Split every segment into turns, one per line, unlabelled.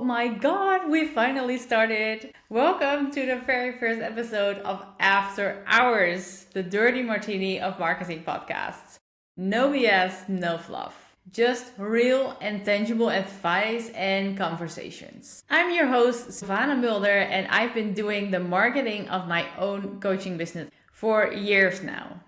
my god, we finally started! Welcome to the very first episode of After Hours, the Dirty Martini of Marketing podcasts. No BS, no fluff. Just real and tangible advice and conversations. I'm your host, Sylvahna Mulder, and I've been doing the marketing of my own coaching business for years now.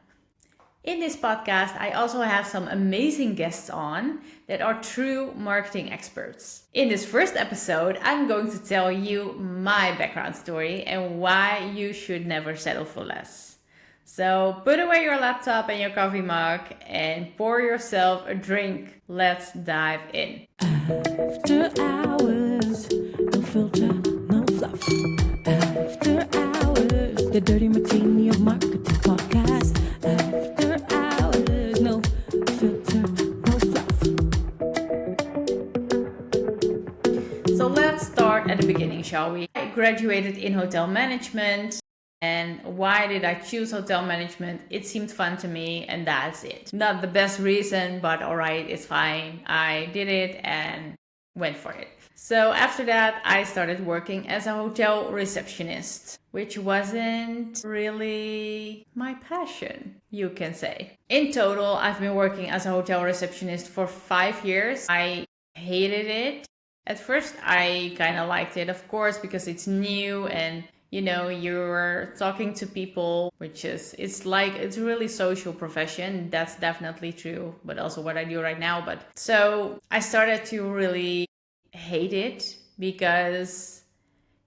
In this podcast, I also have some amazing guests on that are true marketing experts. In this first episode, I'm going to tell you my background story and why you should never settle for less. So put away your laptop and your coffee mug and pour yourself a drink. Let's dive in.
After hours, no filter, no fluff. After hours, the Dirty Martini of Marketing podcast. After hours, no filter, no fluff.
So let's start at the beginning, shall we? I graduated in hotel management. And why did I choose hotel management? It seemed fun to me, and that's it. Not the best reason, but alright, it's fine. I did it and went for it. So after that, I started working as a hotel receptionist, which wasn't really my passion, you can say. In total, I've been working as a hotel receptionist for 5 years. I hated it. At first, I kind of liked it, of course, because it's new and you're talking to people, it's a really social profession. That's definitely true, but also what I do right now. But so I started to really hate it because,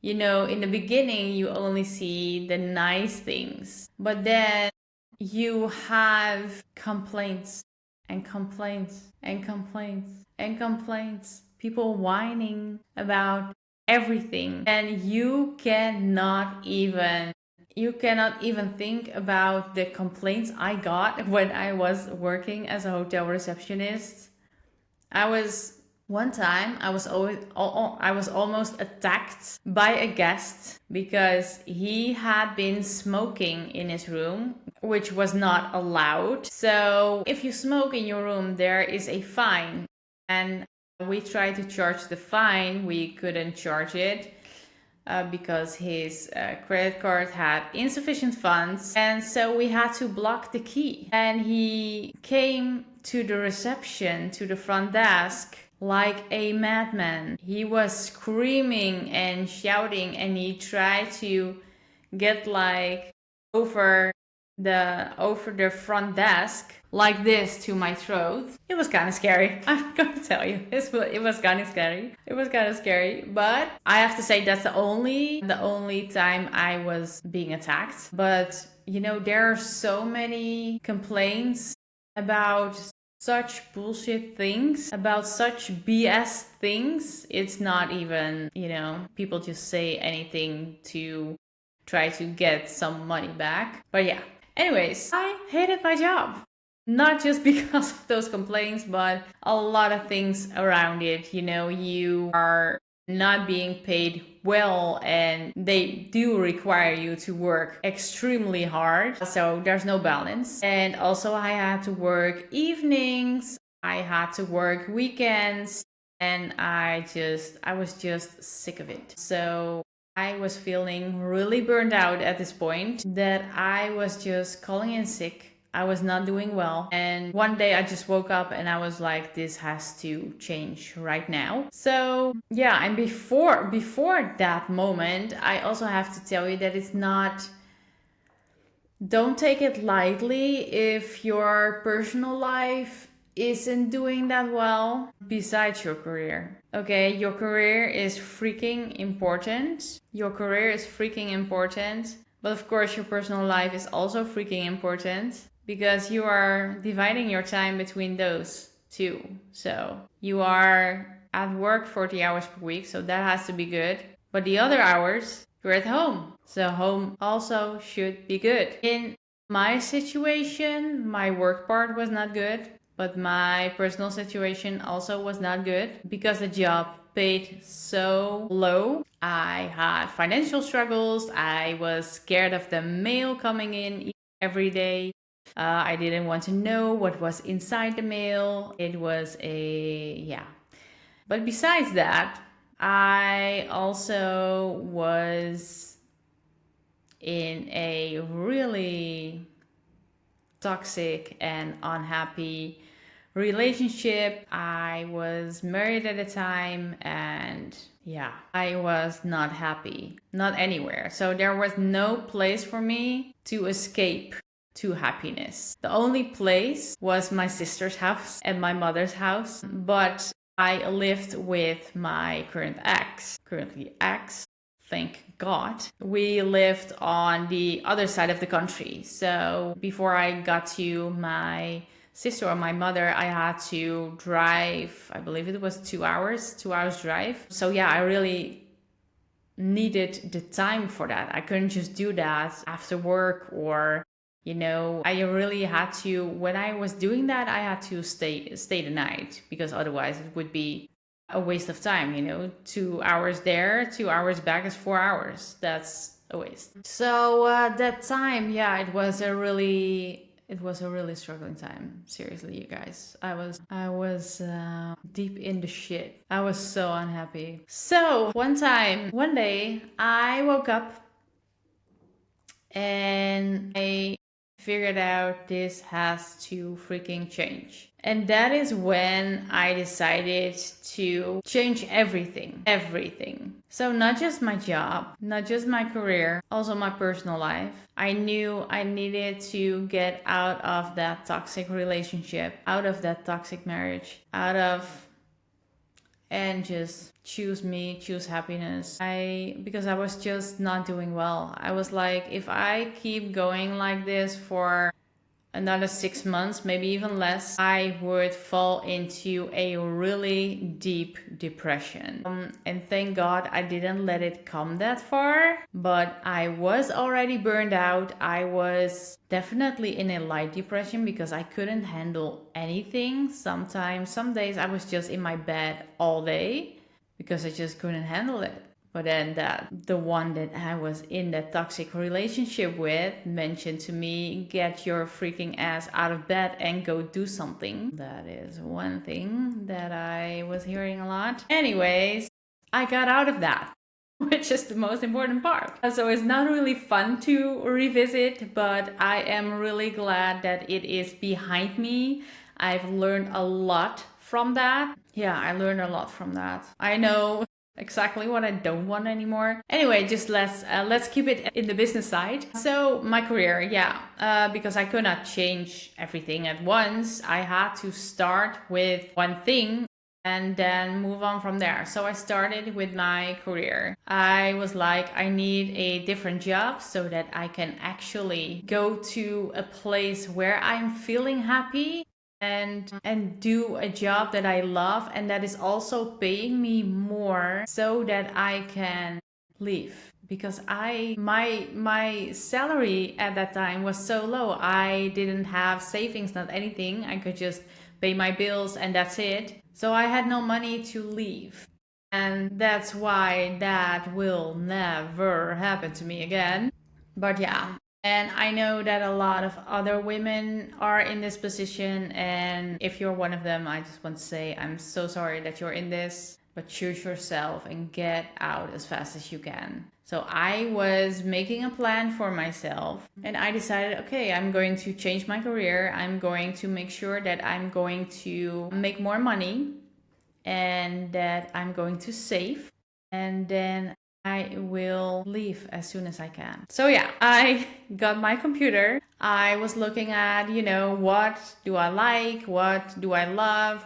in the beginning, you only see the nice things, but then you have complaints and complaints and complaints and complaints, people whining about everything, and you cannot even think about the complaints I got when I was working as a hotel receptionist. One time I was almost attacked by a guest because he had been smoking in his room, which was not allowed. So if you smoke in your room, there is a fine, and we tried to charge the fine. We couldn't charge it because his credit card had insufficient funds. And so we had to block the key. And he came to the reception, to the front desk, like a madman. He was screaming and shouting, and he tried to get over the front desk like this to my throat. It was kind of scary. I'm going to tell you, it was kind of scary. It was kind of scary, but I have to say that's the only time I was being attacked. But there are so many complaints about such bullshit things, about such BS things. It's not even, people just say anything to try to get some money back. But yeah. Anyways, I hated my job. Not just because of those complaints, but a lot of things around it. You are not being paid well, and they do require you to work extremely hard. So there's no balance. And also I had to work evenings, I had to work weekends, and I was just sick of it. So I was feeling really burned out at this point that I was just calling in sick. I was not doing well. And one day I just woke up and I was like, this has to change right now. So yeah, and before that moment, I also have to tell you that don't take it lightly if your personal life isn't doing that well besides your career. Okay, your career is freaking important. But of course, your personal life is also freaking important because you are dividing your time between those two. So you are at work 40 hours per week, so that has to be good. But the other hours, you're at home. So home also should be good. In my situation, my work part was not good, but my personal situation also was not good because the job paid so low. I had financial struggles. I was scared of the mail coming in every day. I didn't want to know what was inside the mail. It was But besides that, I also was in a really toxic and unhappy relationship. I was married at the time, and yeah, I was not happy, not anywhere. So there was no place for me to escape to happiness. The only place was my sister's house and my mother's house, but I lived with my currently ex, thank God. We lived on the other side of the country. So before I got to my sister or my mother, I had to drive, I believe it was 2 hours drive. So yeah, I really needed the time for that. I couldn't just do that after work, or I really had to, when I was doing that, I had to stay the night, because otherwise it would be a waste of time. 2 hours there, 2 hours back is 4 hours. That's a waste. So that time, yeah, it was a really struggling time. Seriously, you guys. I was deep in the shit. I was so unhappy. So one day, I woke up and I figured out this has to freaking change. And that is when I decided to change everything. Everything. So, not just my job, not just my career, also my personal life. I knew I needed to get out of that toxic relationship, out of that toxic marriage, and just choose happiness. Because I was just not doing well. I was like, if I keep going like this for another 6 months, maybe even less, I would fall into a really deep depression. And thank God I didn't let it come that far, but I was already burned out. I was definitely in a light depression because I couldn't handle anything. Some days I was just in my bed all day because I just couldn't handle it. But then the one that I was in that toxic relationship with mentioned to me, get your freaking ass out of bed and go do something. That is one thing that I was hearing a lot. Anyways, I got out of that, which is the most important part. So it's not really fun to revisit, but I am really glad that it is behind me. I've learned a lot from that. Yeah, I learned a lot from that. I know exactly what I don't want anymore. Anyway, just let's keep it in the business side. So my career, because I could not change everything at once. I had to start with one thing and then move on from there. So I started with my career. I was like, I need a different job so that I can actually go to a place where I'm feeling happy and do a job that I love and that is also paying me more so that I can leave. Because my salary at that time was so low. I didn't have savings, not anything. I could just pay my bills and that's it. So I had no money to leave. And that's why that will never happen to me again. But yeah, and I know that a lot of other women are in this position. And if you're one of them, I just want to say I'm so sorry that you're in this, but choose yourself and get out as fast as you can. So I was making a plan for myself and I decided, okay, I'm going to change my career. I'm going to make sure that I'm going to make more money and that I'm going to save. And then I will leave as soon as I can. So yeah, I got my computer. I was looking at, what do I like? What do I love?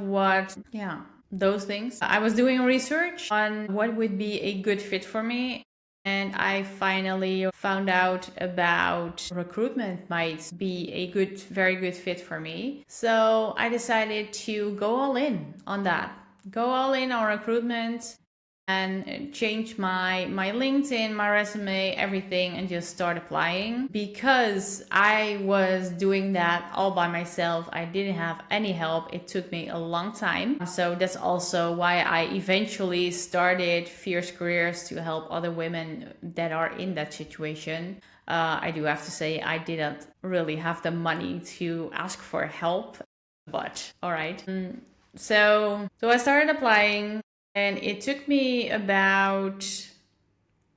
Those things. I was doing research on what would be a good fit for me. And I finally found out about recruitment might be a very good fit for me. So I decided to go all in on that. Go all in on recruitment and change my LinkedIn, my resume, everything, and just start applying. Because I was doing that all by myself. I didn't have any help. It took me a long time. So that's also why I eventually started Fierce Careers, to help other women that are in that situation. I do have to say I didn't really have the money to ask for help, but all right. So I started applying. And it took me about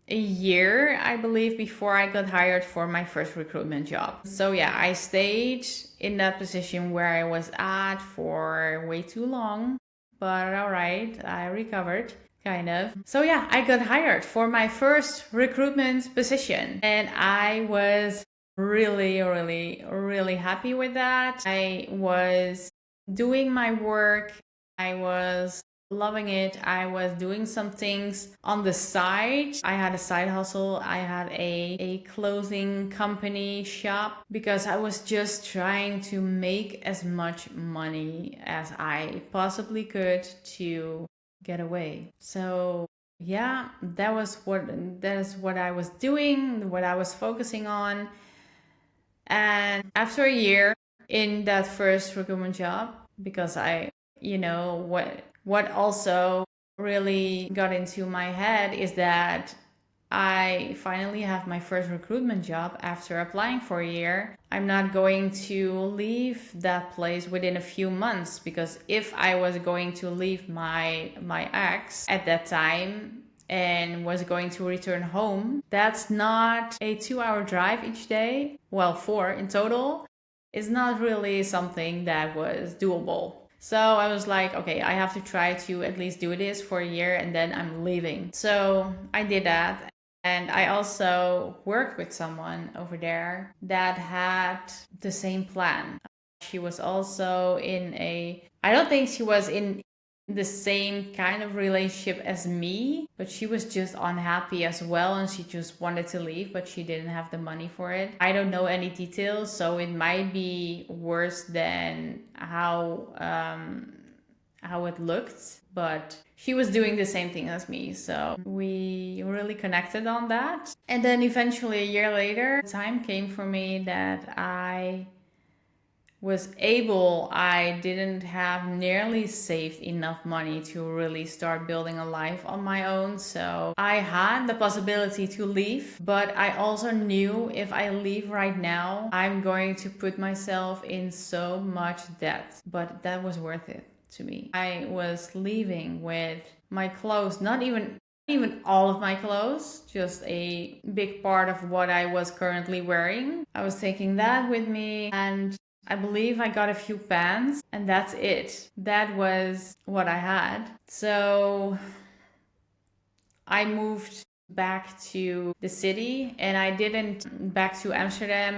a year, I believe, before I got hired for my first recruitment job. So yeah, I stayed in that position where I was at for way too long, but all right, I recovered. Kind of. So yeah, I got hired for my first recruitment position, and I was really happy with that. I was doing my work. I was loving it. I was doing some things on the side. I had a side hustle. I had a clothing company shop because I was just trying to make as much money as I possibly could to get away. So yeah, that is what I was doing, what I was focusing on. And after a year in that first recruitment job, because what also really got into my head is that I finally have my first recruitment job after applying for a year. I'm not going to leave that place within a few months, because if I was going to leave my ex at that time and was going to return home, that's not a 2-hour drive each day. Well, 4 in total. Is not really something that was doable. So I was like, okay, I have to try to at least do this for a year and then I'm leaving. So I did that. And I also worked with someone over there that had the same plan. She was also I don't think she was in the same kind of relationship as me, but she was just unhappy as well and she just wanted to leave, but she didn't have the money for it. I don't know any details, so it might be worse than how it looked, but she was doing the same thing as me, so we really connected on that. And then eventually a year later, time came for me that I didn't have nearly saved enough money to really start building a life on my own. So I had the possibility to leave, but I also knew if I leave right now, I'm going to put myself in so much debt. But that was worth it to me. I was leaving with my clothes, not even all of my clothes, just a big part of what I was currently wearing. I was taking that with me, and I believe I got a few pants, and that's it. That was what I had. So I moved back to the city, and I didn't back to Amsterdam,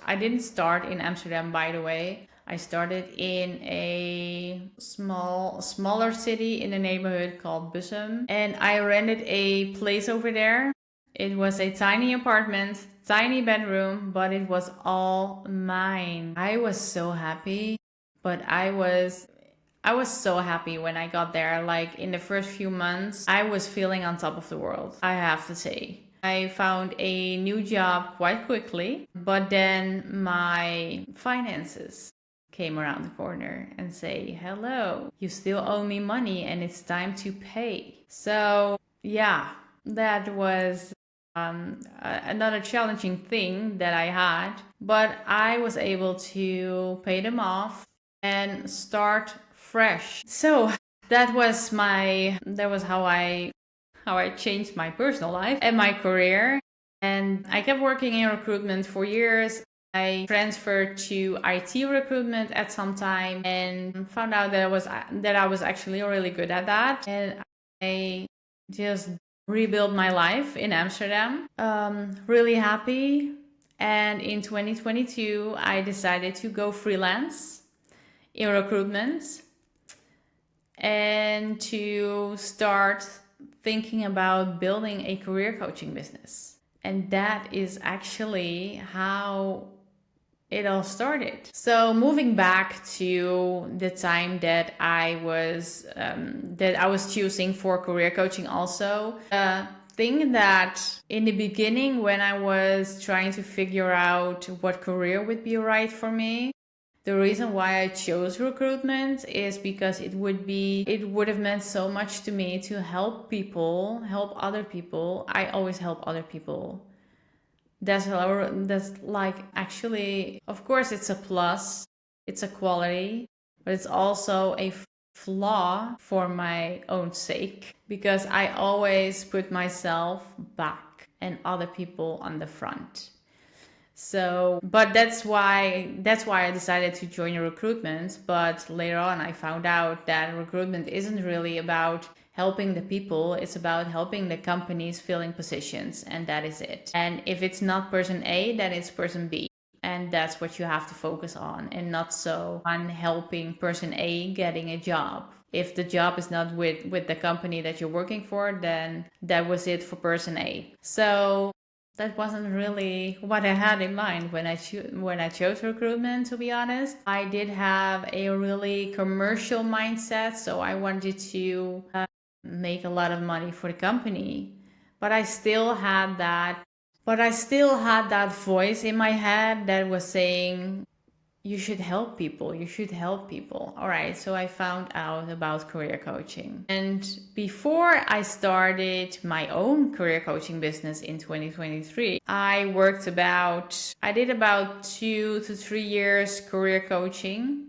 I didn't start in Amsterdam, by the way. I started in a smaller city in a neighborhood called Bussum, and I rented a place over there. It was a tiny apartment, tiny bedroom, but it was all mine. I was so happy, but I was so happy when I got there. Like in the first few months, I was feeling on top of the world, I have to say. I found a new job quite quickly, but then my finances came around the corner and say, hello, you still owe me money and it's time to pay. So yeah, that was another challenging thing that I had, but I was able to pay them off and start fresh. So that was how I changed my personal life and my career. And I kept working in recruitment for years. I transferred to IT recruitment at some time and found out that I was actually really good at that. And I just rebuilt my life in Amsterdam. Really happy. And in 2022, I decided to go freelance in recruitment and to start thinking about building a career coaching business. And that is actually how it all started. So moving back to the time that I was choosing for career coaching also, thing that in the beginning when I was trying to figure out what career would be right for me, the reason why I chose recruitment is because it would have meant so much to me to help other people. I always help other people. That's like, actually, of course, it's a plus, it's a quality, but it's also a flaw for my own sake, because I always put myself back and other people on the front. So, but that's why I decided to join recruitment. But later on, I found out that recruitment isn't really about helping the people. It's about helping the companies filling positions, and that is it. And if it's not person A, then it's person B. And that's what you have to focus on, and not so on helping person A getting a job. If the job is not with the company that you're working for, then that was it for person A. So that wasn't really what I had in mind when I chose recruitment, to be honest. I did have a really commercial mindset, so I wanted to make a lot of money for the company. But I still had that voice in my head that was saying, you should help people. You should help people. All right. So I found out about career coaching. And before I started my own career coaching business in 2023, I did about 2 to 3 years career coaching.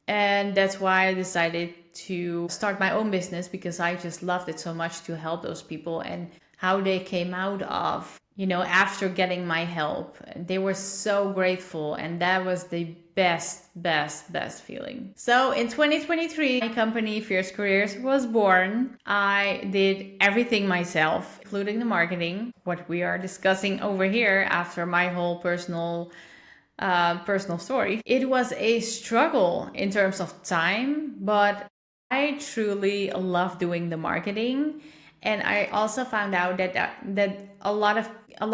And that's why I decided to start my own business, because I just loved it so much to help those people and how they came out of, after getting my help. They were so grateful, and that was the best feeling. So in 2023, my company Fierce Careers was born. I did everything myself, including the marketing, what we are discussing over here after my whole personal story. It was a struggle in terms of time, but I truly love doing the marketing. And I also found out that a lot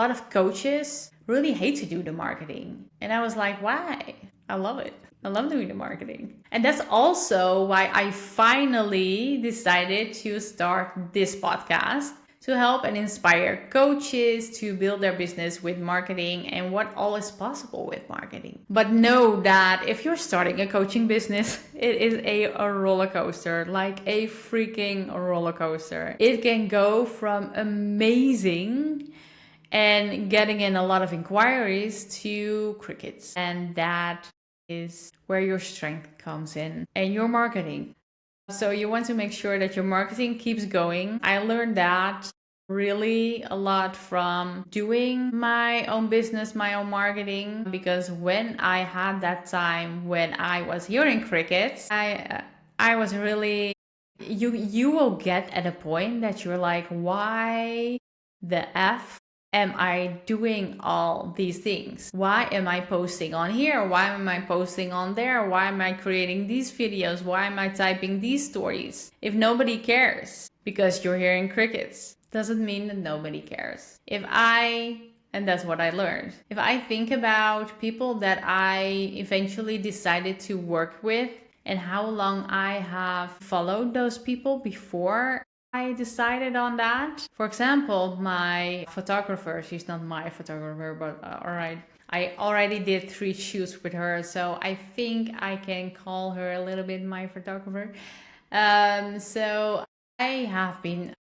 of coaches really hate to do the marketing. And I was like, why? I love it. I love doing the marketing. And that's also why I finally decided to start this podcast, to help and inspire coaches to build their business with marketing and what all is possible with marketing. But know that if you're starting a coaching business, it is a roller coaster, like a freaking roller coaster. It can go from amazing and getting in a lot of inquiries to crickets. And that is where your strength comes in and your marketing. So you want to make sure that your marketing keeps going. I learned that really a lot from doing my own business, my own marketing, because when I had that time when I was hearing crickets, I was really, you will get at a point that you're like, why the F am I doing all these things? Why am I posting on here? Why am I posting on there? Why am I creating these videos? Why am I typing these stories? If nobody cares because you're hearing crickets, doesn't mean that nobody cares. And that's what I learned. If I think about people that I eventually decided to work with and how long I have followed those people before I decided on that. For example, my photographer, she's not my photographer, but all right. I already did 3 shoots with her, so I think I can call her a little bit my photographer. So I have been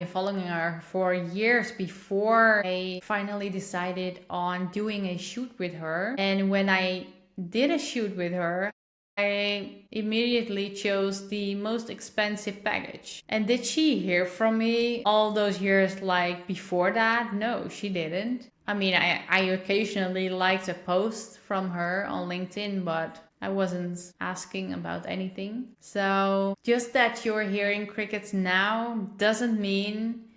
following her for years before I finally decided on doing a shoot with her. And when I did a shoot with her, I immediately chose the most expensive package. And did she hear from me all those years like before that? No, she didn't. I mean, I occasionally liked a post from her on LinkedIn, but I wasn't asking about anything. So just that you're hearing crickets now doesn't mean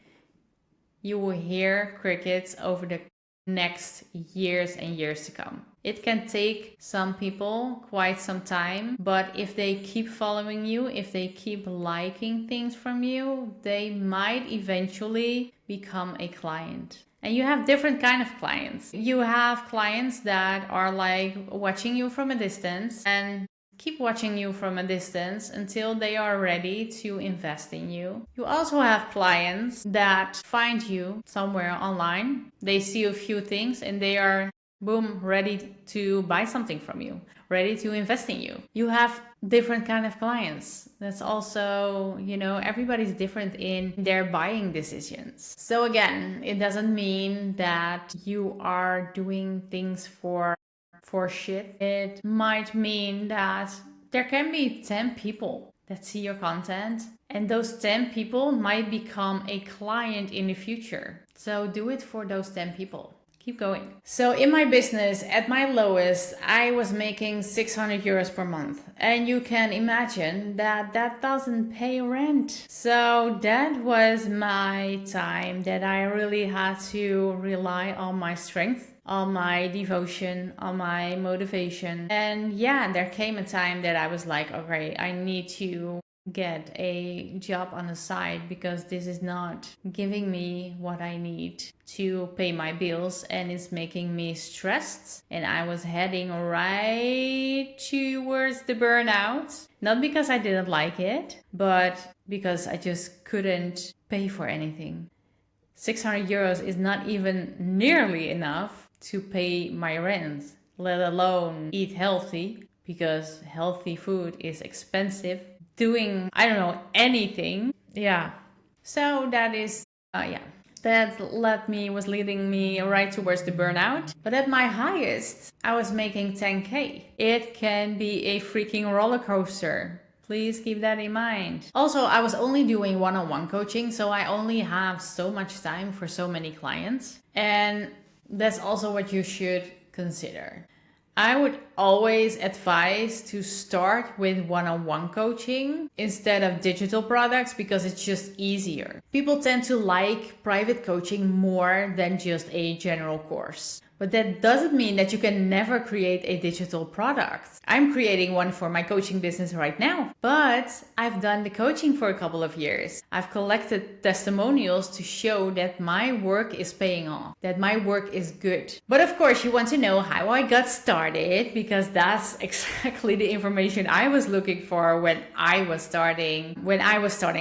you will hear crickets over the next years and years to come. It can take some people quite some time, but if they keep following you, if they keep liking things from you, they might eventually become a client. And you have different kind of clients. You have clients that are like watching you from a distance and keep watching you from a distance until they are ready to invest in you. You also have clients that find you somewhere online. They see a few things and they are, boom, ready to buy something from you, ready to invest in you. You have different kind of clients. That's also, everybody's different in their buying decisions. So again, it doesn't mean that you are doing things for shit. It might mean that There can be 10 people that see your content, and those 10 people might become a client in the future. So do it for those 10 people. Keep going. So in my business, at my lowest, I was making 600 euros per month. And you can imagine that that doesn't pay rent. So that was my time that I really had to rely on my strength, on my devotion, on my motivation. And yeah, there came a time that I was like, okay, I need to get a job on the side because this is not giving me what I need to pay my bills and it's making me stressed. And I was heading right towards the burnout, not because I didn't like it, but because I just couldn't pay for anything. 600 euros is not even nearly enough to pay my rent, let alone eat healthy, because healthy food is expensive. Doing, I don't know, anything. Yeah. So that is, that was leading me right towards the burnout. But at my highest, I was making 10K. It can be a freaking roller coaster. Please keep that in mind. Also, I was only doing one-on-one coaching, so I only have so much time for so many clients. And that's also what you should consider. I would always advise to start with one-on-one coaching instead of digital products because it's just easier. People tend to like private coaching more than just a general course. But that doesn't mean that you can never create a digital product. I'm creating one for my coaching business right now, but I've done the coaching for a couple of years. I've collected testimonials to show that my work is paying off, that my work is good. But of course, you want to know how I got started because that's exactly the information I was looking for when I was starting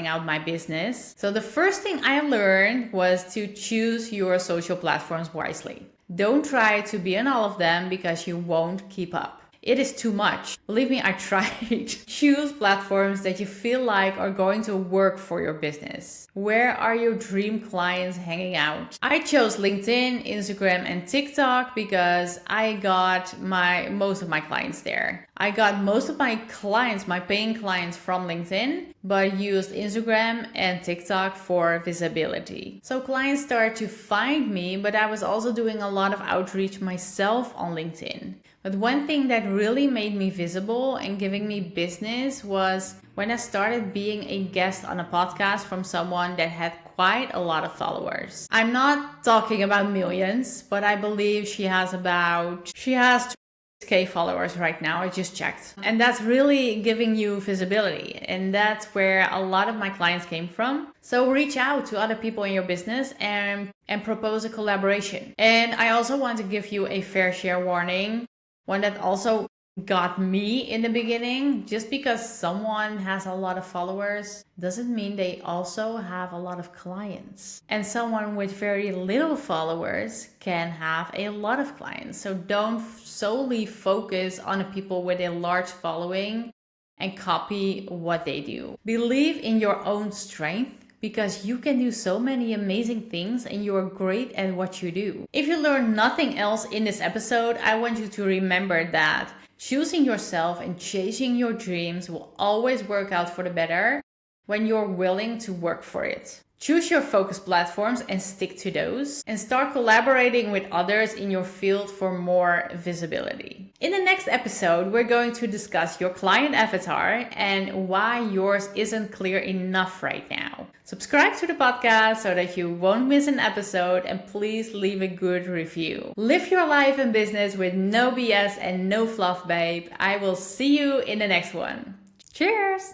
out my business. So the first thing I learned was to choose your social platforms wisely. Don't try to be on all of them because you won't keep up. It is too much. Believe me, I tried. Choose platforms that you feel like are going to work for your business. Where are your dream clients hanging out? I chose LinkedIn, Instagram, and TikTok because I got most of my clients there. I got most of my clients, my paying clients, from LinkedIn, but used Instagram and TikTok for visibility. So clients start to find me, but I was also doing a lot of outreach myself on LinkedIn. But one thing that really made me visible and giving me business was when I started being a guest on a podcast from someone that had quite a lot of followers. I'm not talking about millions, but I believe she has 2K followers right now. I just checked. And that's really giving you visibility. And that's where a lot of my clients came from. So reach out to other people in your business and propose a collaboration. And I also want to give you a fair share warning. One that also got me in the beginning. Just because someone has a lot of followers doesn't mean they also have a lot of clients. And someone with very little followers can have a lot of clients. So don't solely focus on the people with a large following and copy what they do. Believe in your own strength, because you can do so many amazing things and you're great at what you do. If you learn nothing else in this episode, I want you to remember that choosing yourself and chasing your dreams will always work out for the better when you're willing to work for it. Choose your focus platforms and stick to those, and start collaborating with others in your field for more visibility. In the next episode, we're going to discuss your client avatar and why yours isn't clear enough right now. Subscribe to the podcast so that you won't miss an episode, and please leave a good review. Live your life and business with no BS and no fluff, babe. I will see you in the next one. Cheers!